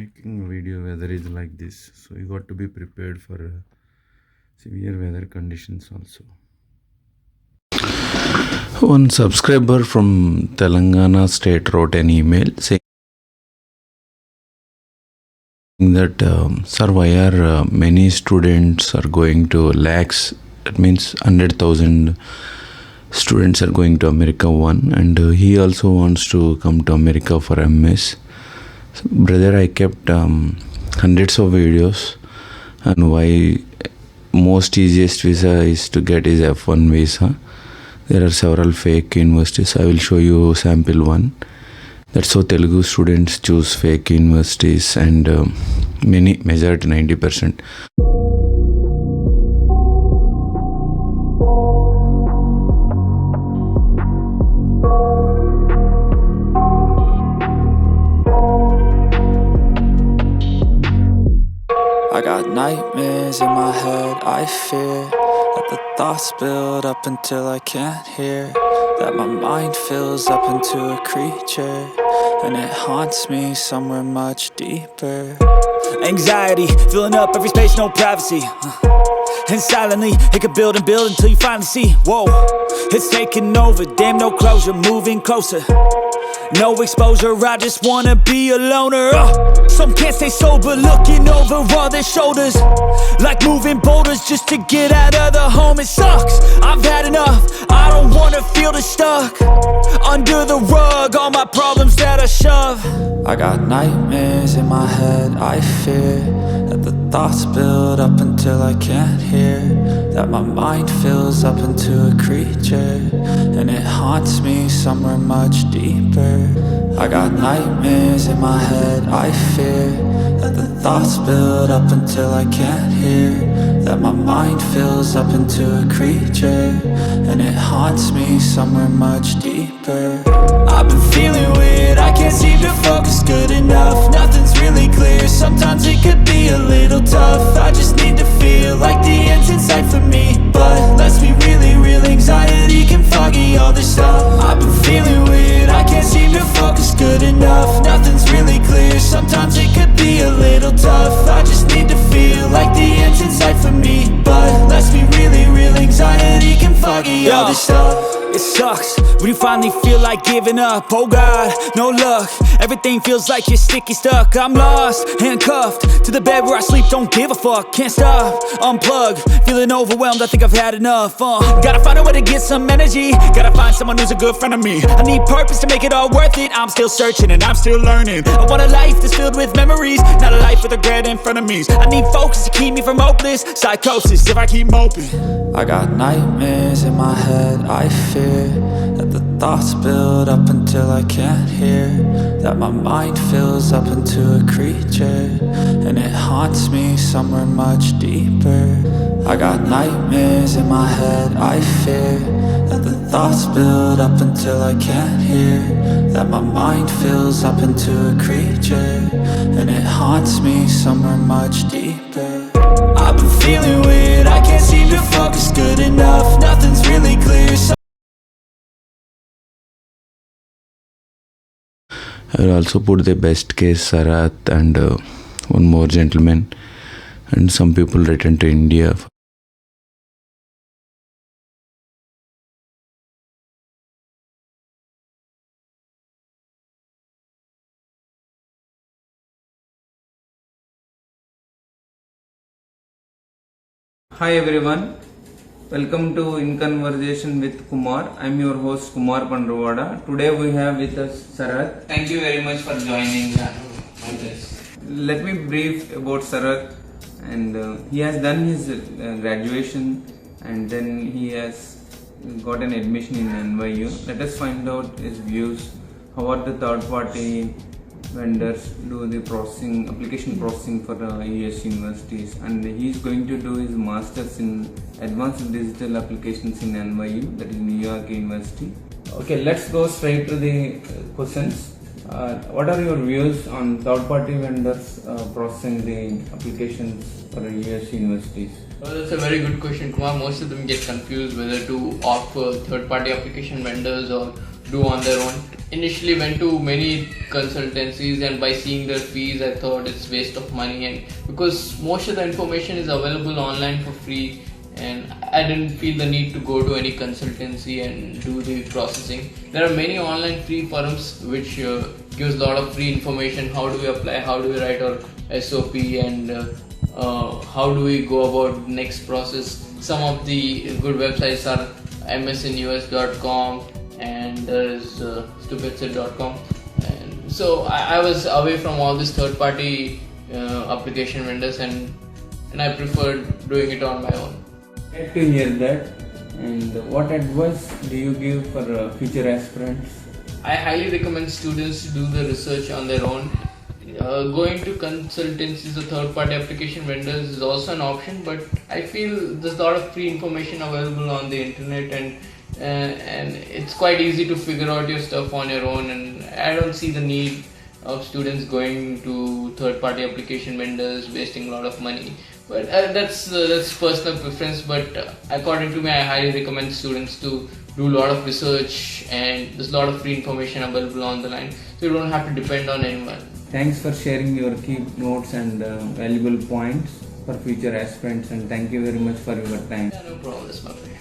Making video weather is like this, so you got to be prepared for severe weather conditions also. One subscriber from Telangana state wrote an email saying that sir, why are many students are going to lakhs, that means 100,000 students are going to America one, and he also wants to come to America for MS. So, brother, I kept hundreds of videos and why most easiest visa is to get is F1 visa. There are several fake universities. I will show you sample one. That's how Telugu students choose fake universities, and majority 90%. I got nightmares in my head, I fear that the thoughts build up until I can't hear, that my mind fills up into a creature, and it haunts me somewhere much deeper. Anxiety, filling up every space, no privacy. And silently, it could build and build until you finally see, whoa, it's taking over, damn no closure, moving closer. No exposure, I just wanna be a loner. Some can't stay sober, looking over all their shoulders, like moving boulders just to get out of the home. It sucks, I've had enough, I don't wanna feel stuck under the rug, all my problems that I shove. I got nightmares in my head, I fear that the thoughts build up until I can't hear, that my mind fills up into a creature, and it haunts me somewhere much deeper. I got nightmares in my head, I fear that the thoughts build up until I can't hear, that my mind fills up into a creature, and it haunts me somewhere much deeper. I've been feeling weird, I can't seem to focus good enough, nothing's really clear, sometimes it could be a little tough. I just need to feel like the end's in sight for me, but let's be really real, anxiety can foggy all this stuff. I've been feeling weird, I can't seem to focus good enough, nothing's really clear, sometimes it could be a little tough. I just need to feel like the end's in sight for me, but let's be really real, anxiety can foggy all this stuff. It sucks when you finally feel like giving up. Oh God, no luck, everything feels like you're sticky stuck. I'm lost, handcuffed to the bed where I sleep, don't give a fuck. Can't stop, unplug, feeling overwhelmed, I think I've had enough. Gotta find a way to get some energy, gotta find someone who's a good friend of me. I need purpose to make it all worth it, I'm still searching and I'm still learning. I want a life that's filled with memories, not a life with regret in front of me. I need focus to keep me from hopeless psychosis if I keep moping. I got nightmares in my head, I fear that the thoughts build up until I can't hear, that my mind fills up into a creature, and it haunts me somewhere much deeper. I got nightmares in my head, I fear that the thoughts build up until I can't hear, that my mind fills up into a creature, and it haunts me somewhere much deeper. I've been feeling weird, I can't seem to focus good enough, nothing's really clear. I will also put the best case Sarath and one more gentleman, and some people return to India. Hi everyone, welcome to In Conversation with Kumar. I am your host Kumar Pandravada. Today we have with us Sarath. Thank you very much for joining us. Let me brief about Sarath. And he has done his graduation, and then he has got an admission in NYU. Let us find out his views. How are the third party vendors do the processing, application processing for U.S. universities, and he is going to do his masters in advanced digital applications in NYU, that is New York University. Okay, let's go straight to the questions. What are your views on third party vendors processing the applications for U.S. universities? Well, that's a very good question, Kumar. Most of them get confused whether to opt for third party application vendors or do on their own. Initially went to many consultancies, and by seeing their fees I thought it's waste of money, and because most of the information is available online for free, and I didn't feel the need to go to any consultancy and do the processing. There are many online free forums which gives a lot of free information. How do we apply, how do we write our SOP, and how do we go about next process. Some of the good websites are msinus.com, and there's stupidset.com. And so I was away from all these third party application vendors, and I preferred doing it on my own. Glad to hear that. And what advice do you give for future aspirants? I highly recommend students to do the research on their own. Going to consultancies or third party application vendors is also an option, but I feel there's a lot of free information available on the internet, and it's quite easy to figure out your stuff on your own, and I don't see the need of students going to third party application vendors, wasting a lot of money. But that's personal preference, but according to me, I highly recommend students to do a lot of research, and there's a lot of free information available on the line, so you don't have to depend on anyone. Thanks for sharing your key notes and valuable points for future aspirants, and thank you very much for your time. Yeah, no problem, that's my pleasure.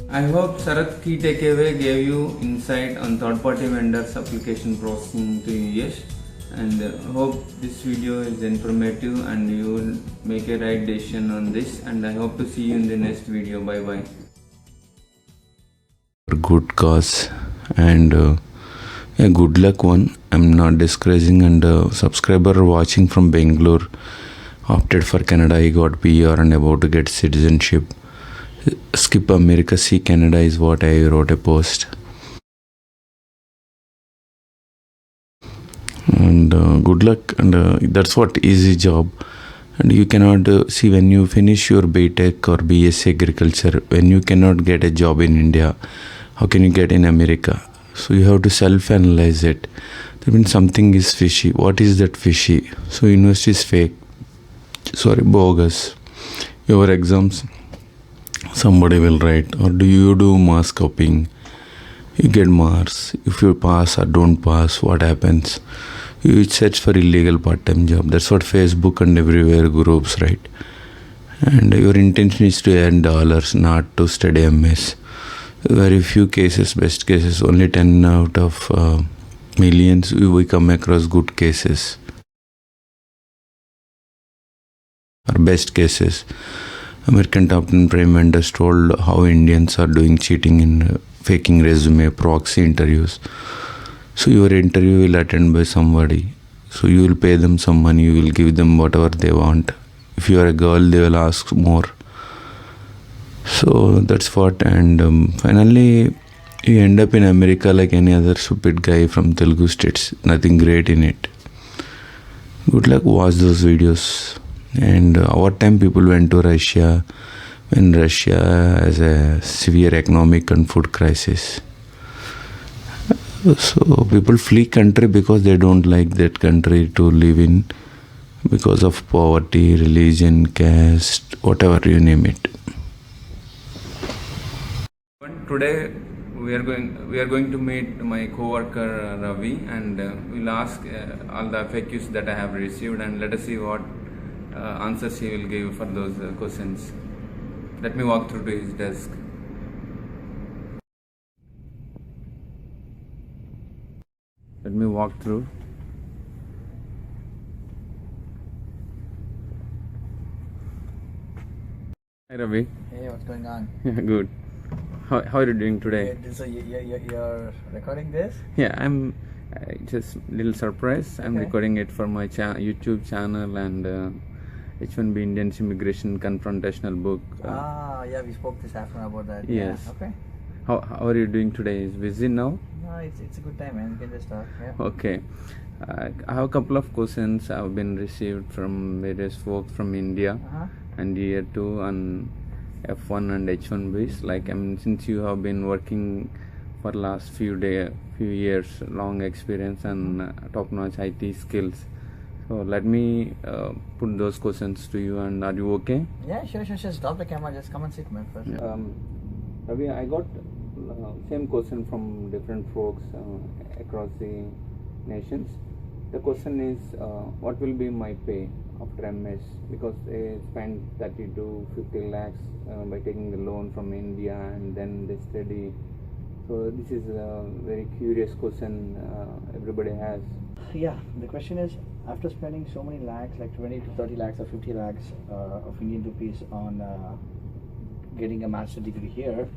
I hope Sarath key takeaway gave you insight on third party vendors application processing to US, and hope this video is informative and you will make a right decision on this, and I hope to see you in the next video. Bye bye. Good cause, and a good luck one. I'm not discouraging, and subscriber watching from Bangalore opted for Canada. He got PR and about to get citizenship. Skip America, see Canada is what I wrote a post. And good luck, and that's what easy job. And you cannot see when you finish your BTech or BSc agriculture, when you cannot get a job in India, how can you get in America? So you have to self-analyze it. That means something is fishy. What is that fishy? So university is fake. Sorry, bogus. Your exams, somebody will write. Or do you do mass copying? You get marks. If you pass or don't pass, what happens? You search for illegal part-time job. That's what Facebook and everywhere groups write. And your intention is to earn dollars, not to study MS. Very few cases, best cases, only 10 out of millions we come across good cases or best cases. American top 10 prime vendors told how Indians are doing cheating in faking resume, proxy interviews. So your interview will attend by somebody. So you will pay them some money, you will give them whatever they want. If you are a girl, they will ask more. So that's what, and finally you end up in America like any other stupid guy from Telugu states. Nothing great in it. Good luck, watch those videos. And our time people went to Russia when Russia has a severe economic and food crisis. So people flee country because they don't like that country to live in, because of poverty, religion, caste, whatever you name it. Today we are going to meet my co-worker Ravi, and we'll ask all the FAQs that I have received, and let us see what answers he will give for those questions. Let me walk through to his desk. Let me walk through. Hi Ravi. Hey, what's going on? Good. How are you doing today? So you're recording this? Yeah, I'm just little surprised. I'm Okay. recording it for my YouTube channel, and H1B Indians Immigration Confrontational book. Yeah, we spoke this afternoon about that. Yes. Yeah, okay. How are you doing today? Is busy now? No, it's a good time, man. We can just talk. Yeah. Okay. I have a couple of questions I've been received from various folks from India and year 2 on F1 and H1Bs. Like, since you have been working for last few years, long experience and top-notch IT skills. So let me put those questions to you, and are you okay? Yeah, sure. Stop the camera. Just come and sit, man, first. Ravi, I got same question from different folks across the nations. The question is, what will be my pay after MS? Because they spend 30 to 50 lakhs by taking the loan from India and then they study. So this is a very curious question everybody has. Yeah, the question is, after spending so many lakhs, like 20 to 30 lakhs or 50 lakhs of Indian rupees on getting a master's degree here,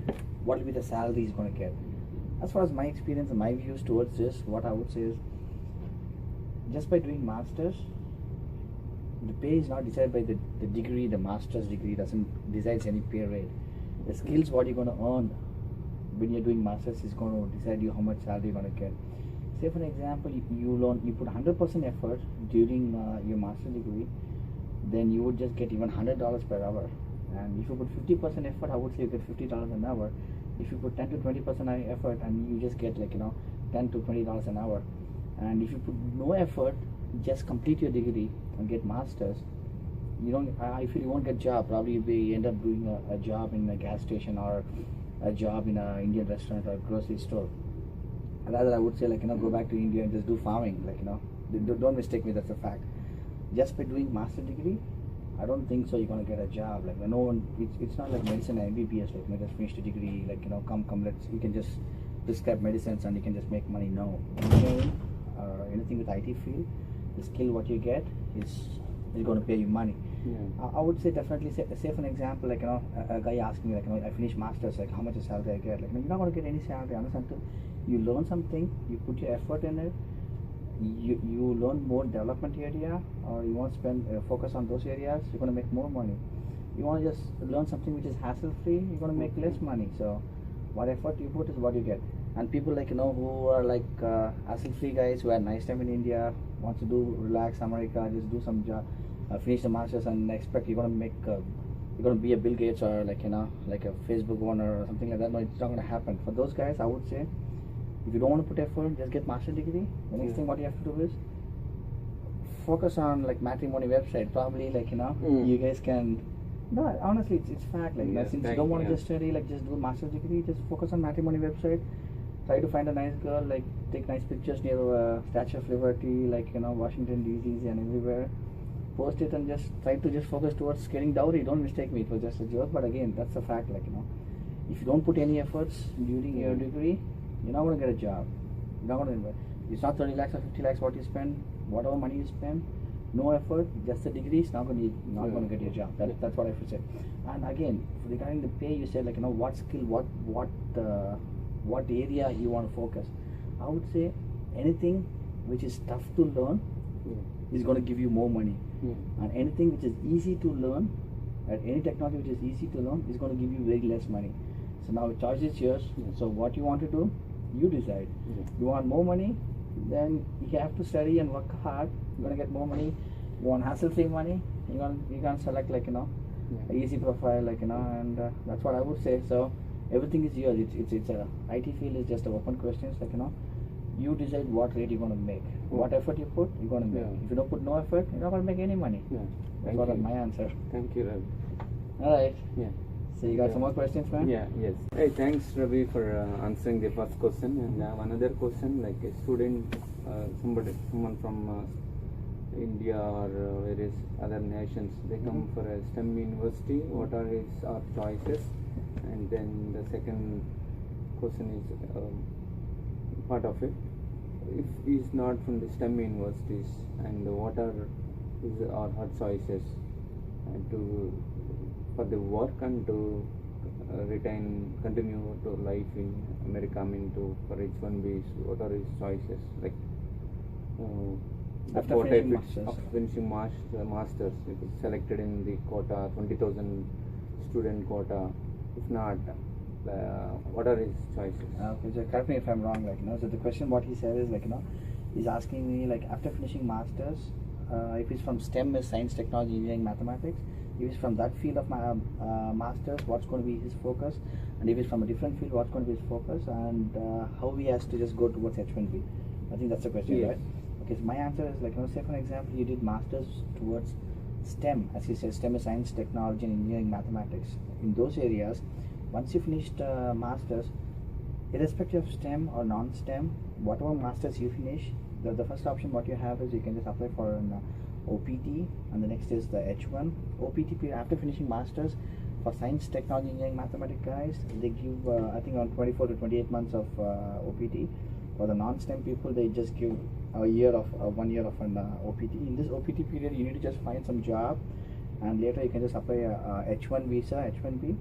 what will be the salary he's going to get? As far as my experience and my views towards this, what I would say is, just by doing masters, the pay is not decided by the degree. The master's degree doesn't decides any pay rate. The skills what you're going to earn when you're doing masters is going to decide you how much salary you're going to get. Say for example, you put 100% effort during your master's degree, then you would just get even $100 per hour. And if you put 50% effort, I would say you get $50 an hour. If you put 10 to 20% effort, and you just get $10 to $20 an hour. And if you put no effort, just complete your degree and get masters, I feel you won't get job. Probably you end up doing a job in a gas station or a job in an Indian restaurant or grocery store. Rather, I would say go back to India and just do farming. Don't mistake me, that's a fact. Just by doing master degree, I don't think so you're gonna get a job. No one, it's not like medicine and MBBS. Just finish the degree. Come, you can just prescribe medicines and you can just make money. No, engineering or anything with IT field, the skill what you get is going to pay you money. Yeah. I would say definitely say for an example, a guy asked me I finished masters, how much is salary I get? You're not going to get any salary unless until you learn something, you put your effort in it, you learn more development area, or you want to spend focus on those areas, you're going to make more money. You want to just learn something which is hassle free, you're going to make less money. So what effort you put is what you get. And people who are hassle free guys who had nice time in India, want to do relax America, just do some job, finish the masters and expect you're going to make you're going to be a Bill Gates or like a Facebook owner or something like that. No, it's not going to happen. For those guys, I would say, if you don't want to put effort, just get master degree. The next thing what you have to do is focus on matrimony website. Probably you guys can. No, honestly, it's fact. Since you don't want to just study, just do a master degree. Just focus on matrimony website. Try to find a nice girl. Take nice pictures near Statue of Liberty, Washington D.C. and everywhere. Post it and just try to just focus towards getting dowry. Don't mistake me, it was just a joke. But again, that's a fact. If you don't put any efforts during your degree, you're not going to get a job. You're not going to. It's not 30 lakhs or 50 lakhs what you spend. Whatever money you spend, no effort, just the degree is not going to get you a job. That's what I would say. And again, regarding the pay, you said what skill, what area you want to focus. I would say anything which is tough to learn is going to give you more money. And anything which is easy to learn, any technology which is easy to learn is going to give you very less money. So now choice is yours. So what you want to do, you decide. You want more money, then you have to study and work hard. You're going to get more money. You want hassle-free money, you're going to select a easy profile, and that's what I would say. So everything is yours. It's a IT field is just a open questions. You decide what rate you're going to make. What effort you put, you're going to make. If you don't put no effort, you're not going to make any money. That's what my answer. Thank you, Ravi. All right. Yeah. So you got some more questions, man? Yeah, yes. Hey, thanks, Ravi, for answering the first question. And I have another question, a student, someone from India or various other nations, they come for a STEM university. What are our choices? And then the second question is part of it. If he's not from the STEM universities, and what are her choices for the work and to continue to life in America, for H1Bs, what are his choices? After finishing masters, if it's selected in the quota, 20,000 student quota. If not, what are his choices? Okay, so correct me if I'm wrong. So the question what he said is he's asking me after finishing masters, if he's from STEM, is science, technology, engineering, mathematics. If he's from that field of my masters, what's going to be his focus? And if he's from a different field, what's going to be his focus? And how he has to just go towards H1B. I think that's the question, yes. Right? Okay, so my answer is say for example, you did masters towards STEM, as he says, STEM is science, technology, and engineering, mathematics. In those areas, once you finished masters, irrespective of STEM or non-STEM, whatever masters you finish, the first option what you have is you can just apply for an OPT, and the next is the H1. OPT period after finishing masters for science, technology, engineering, mathematics guys, they give I think around 24 to 28 months of OPT. For the non-STEM people, they just give a year of 1 year of an OPT. In this OPT period, you need to just find some job, and later you can just apply a H1 visa, H1B.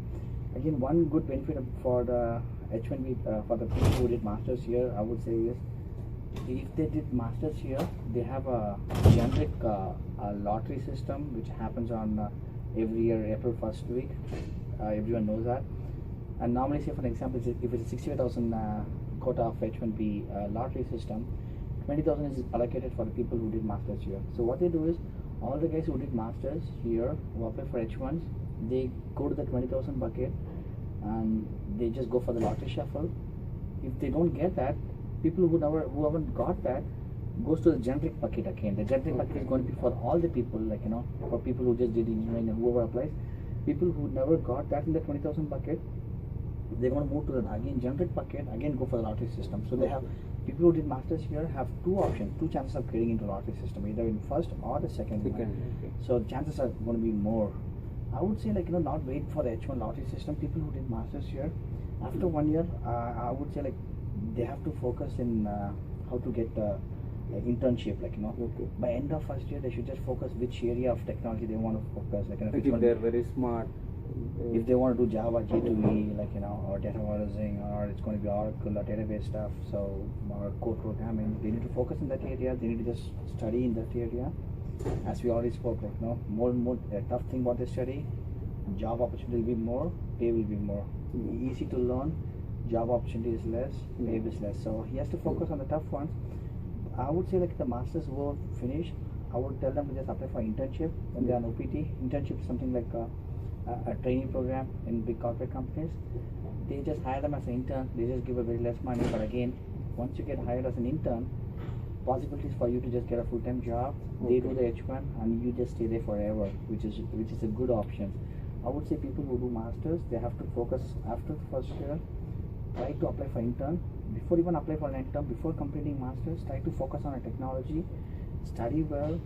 Again, one good benefit for the H1B for the people who did masters here, I would say is, if they did masters here, they have a generic lottery system which happens on every year April 1st week. Everyone knows that. And normally, say for example, if it's a 65,000 quota of H1B lottery system, 20,000 is allocated for the people who did masters here. So what they do is, all the guys who did masters here who apply for H1s, they go to the 20,000 bucket and they just go for the lottery shuffle. If they don't get that, people who haven't got that goes to the generic bucket again. The generic bucket is going to be for all the people, like for people who just did engineering and whoever applies. People who never got that in the 20,000 bucket, they're going to move to the again generic bucket, again go for the lottery system. So they have people who did masters here have two options, two chances of getting into the lottery system, either in first or the second one. Okay. So the chances are going to be more. I would say not wait for the H1 lottery system. People who did masters here, after 1 year, I would say they have to focus in how to get internship. Okay. By end of first year, they should just focus which area of technology they want to focus. If they're very smart. If they want to do Java, J2E, or data warehousing, or it's going to be Oracle or database stuff, so or code programming, they need to focus in that area. They need to just study in that area. As we already spoke, more and more tough thing about the study, job opportunity will be more, pay will be more. Easy to learn, job opportunity is less, pay is less. So he has to focus on the tough ones. I would say the masters who finish, I would tell them to just apply for internship when they are on OPT. Internship is something like a training program in big corporate companies. They just hire them as an intern. They just give a very less money. But again, once you get hired as an intern, possibilities for you to just get a full-time job. They do the H1 and you just stay there forever, which is a good option. I would say people who do masters, they have to focus after the first year. Try to apply for intern. Before even apply for an intern, before completing masters, try to focus on a technology. Study well.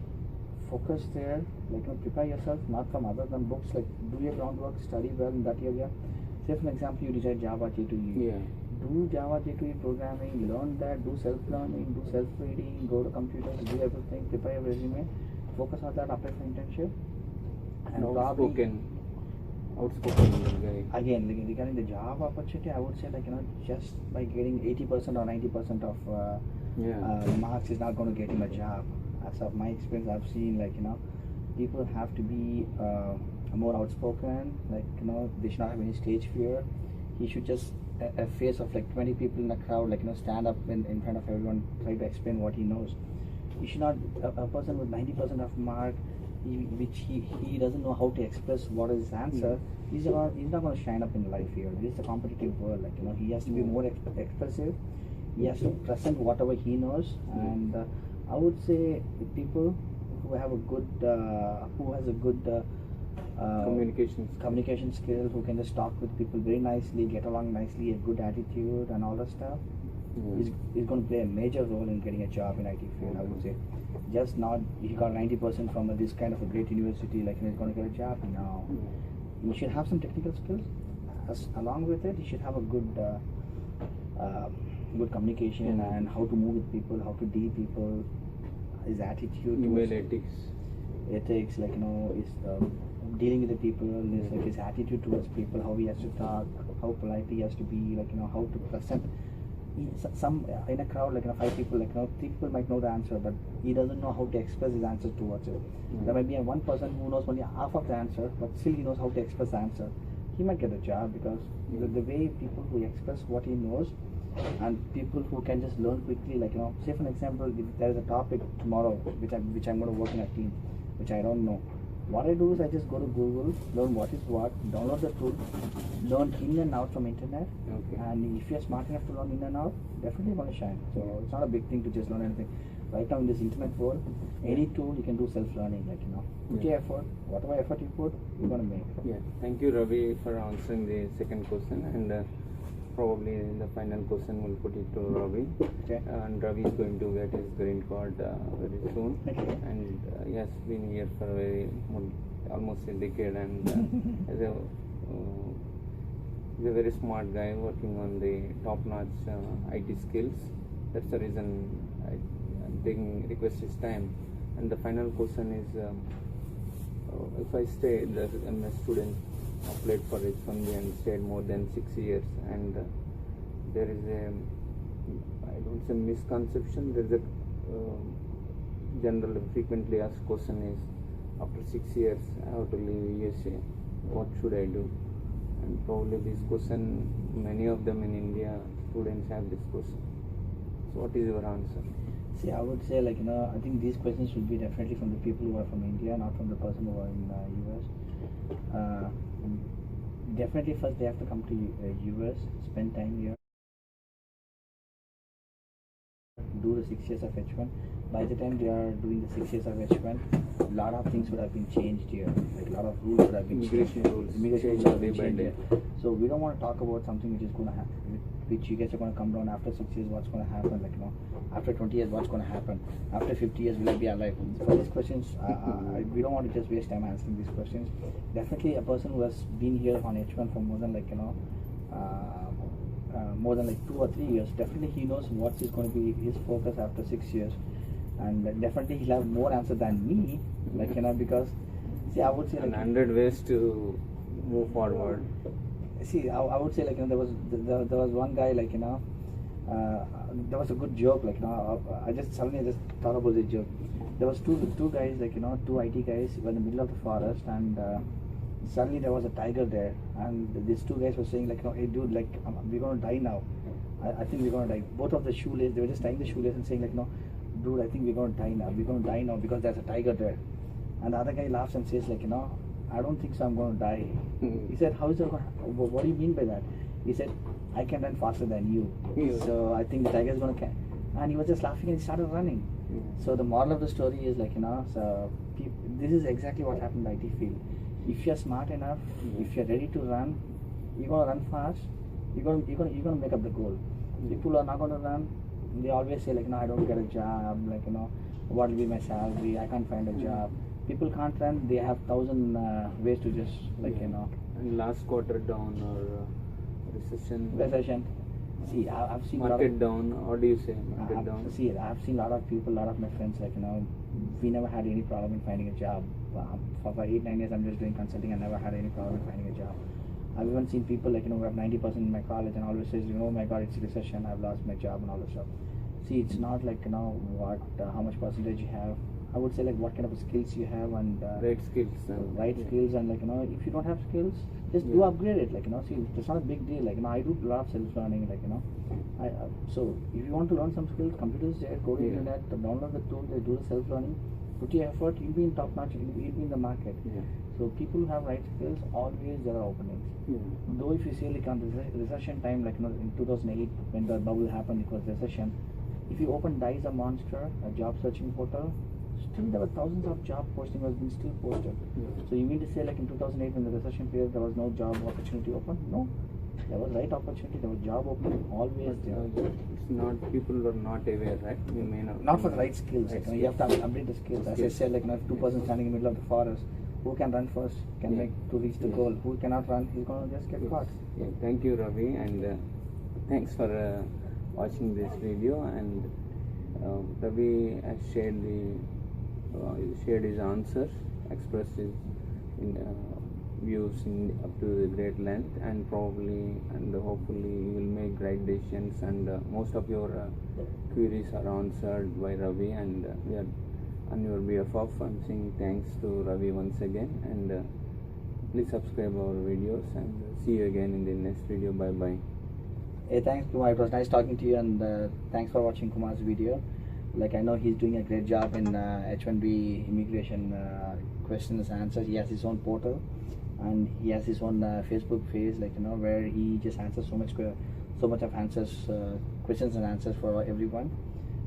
Focus there, prepare yourself not from other than books, do your groundwork, study well in that area. Say for example, you decide Java J2E. Do Java J2E programming, learn that, do self-learning, do self-reading, go to computers, do everything, prepare your resume, focus on that, apply for internship. And outspoken guy. Again, regarding the job opportunity, I would say just by getting 80% or 90% of marks is not going to get him a job. As of my experience, I've seen people have to be more outspoken. They should not have any stage fear. He should just a face of 20 people in a crowd, stand up in front of everyone, try to explain what he knows. He should not a person with 90% of mark, which he doesn't know how to express what is his answer. He's not going to shine up in life here. This is a competitive world. He has to be more expressive. He has to present whatever he knows, and I would say people who have a good, communication skills, who can just talk with people very nicely, get along nicely, a good attitude, and all that stuff, is going to play a major role in getting a job in IT field. I would say, just not if you got 90% from this kind of a great university, he's going to get a job. No, you should have some technical skills. Along with it, you should have a good communication and how to move with people, how to deal people, his attitude, email ethics, is dealing with the people, his attitude towards people, how he has to talk, how polite he has to be, how to present. Some in a crowd, 5 people, 3 people might know the answer, but he doesn't know how to express his answer towards it. There might be one person who knows only half of the answer, but still he knows how to express the answer. He might get a job because the way people who express what he knows, and people who can just learn quickly, say for example, if there is a topic tomorrow which I'm going to work in a team, which I don't know. What I do is I just go to Google, learn what is what, download the tool, learn in and out from internet. And if you're smart enough to learn in and out, definitely going to shine. So it's not a big thing to just learn anything. Right now in this internet world, any tool you can do self-learning. Put your effort, whatever effort you put, you're going to make. Thank you, Ravi, for answering the second question. And probably in the final question we'll put it to Ravi. Okay. And Ravi is going to get his green card very soon. Okay. And he has been here for almost a decade, and he's a very smart guy working on the top-notch IT skills. That's the reason I'm taking request his time. And the final question is, if I stay, the MS student applied for H1B and stayed more than 6 years, and there is a, I don't say misconception, there is a general frequently asked question is, after 6 years I have to leave U.S.A, what should I do? And probably this question, many of them in India, students have this question. So what is your answer? See, I would say I think these questions should be definitely from the people who are from India, not from the person who are in US. Definitely first they have to come to US, spend time here, do the 6 years of H1. By the time they are doing the 6 years of H1, a lot of things would have been changed here. Like a lot of rules would have been changed. Immigration rules have been changed here. So we don't want to talk about something which is going to happen, which you guys are going to come down after 6 years, what's going to happen, after 20 years, what's going to happen, after 50 years, will I be alive? For these questions, we don't want to just waste time answering these questions. Definitely a person who has been here on H1 for more than more than 2 or 3 years, definitely he knows what is going to be his focus after 6 years, and definitely he'll have more answer than me, because see, I would say 100 ways to move forward. See, I would say there was one guy there was a good joke I just suddenly thought about this joke. There was two guys two IT guys were in the middle of the forest, and suddenly there was a tiger there, and these two guys were saying hey dude, we're gonna die now. I think we're gonna die. Both of the shoelace, they were just tying the shoelace and saying dude, I think we're gonna die now because there's a tiger there. And the other guy laughs and says I don't think so, I'm gonna die. He said, how is that gonna, what do you mean by that? He said, I can run faster than you. So I think the tiger is gonna catch. And he was just laughing and he started running. So the moral of the story is so this is exactly what happened in the IT field. If you're smart enough, if you're ready to run, you're gonna run fast. You're gonna make up the goal. People who are not gonna run, they always say I don't get a job. What will be my salary? I can't find a job. People can't run. They have 1,000 ways to just And last quarter down or recession. See, I've seen market down. How do you say market down? See, I've seen a lot of people, a lot of my friends. We never had any problem in finding a job. For 8-9 years, I'm just doing consulting. I never had any problem in finding a job. I've even seen people who have 90% in my college and always says, oh my God, it's recession. I've lost my job and all this stuff. See, it's not how much percentage you have. I would say what kind of skills you have and right skills and if you don't have skills, just do upgrade it. See, it's not a big deal. I do a lot of self-learning. So if you want to learn some skills, computers there, go to the internet, download the tool, they do the self-learning, put your effort, you'll be in top notch, you'll be in the market. So people who have right skills, always there are openings. Though if you say on recession time, in 2008 when the bubble happened, it was recession. If you open Dice a Monster, a job searching portal, still there were thousands of job posting was being still posted. So you mean to say in 2008 when the recession period there was no job opportunity open? No, there was right opportunity, there was job opening always there. It's not, people are not aware, right? You may not for the right skills. You have to update the skills. As I said, two persons standing in the middle of the forest, who can run first can make to reach the goal. Who cannot run, he's gonna just get caught. Thank you, Ravi, and thanks for watching this video. And Ravi has shared his answers, expressed his views up to a great length, and probably and hopefully you will make right decisions, and most of your queries are answered by Ravi, and we are on your behalf. I'm saying thanks to Ravi once again, and please subscribe our videos, and see you again in the next video. Bye bye. Hey, thanks Kumar, it was nice talking to you, and thanks for watching Kumar's video. I know he's doing a great job in H1B immigration questions and answers. He has his own portal, and he has his own Facebook page, where he just answers so much of answers, questions and answers for everyone,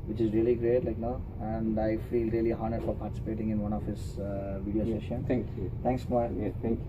which is really great. And I feel really honored for participating in one of his video sessions. Thank you. Thanks, Kumar. Thank you.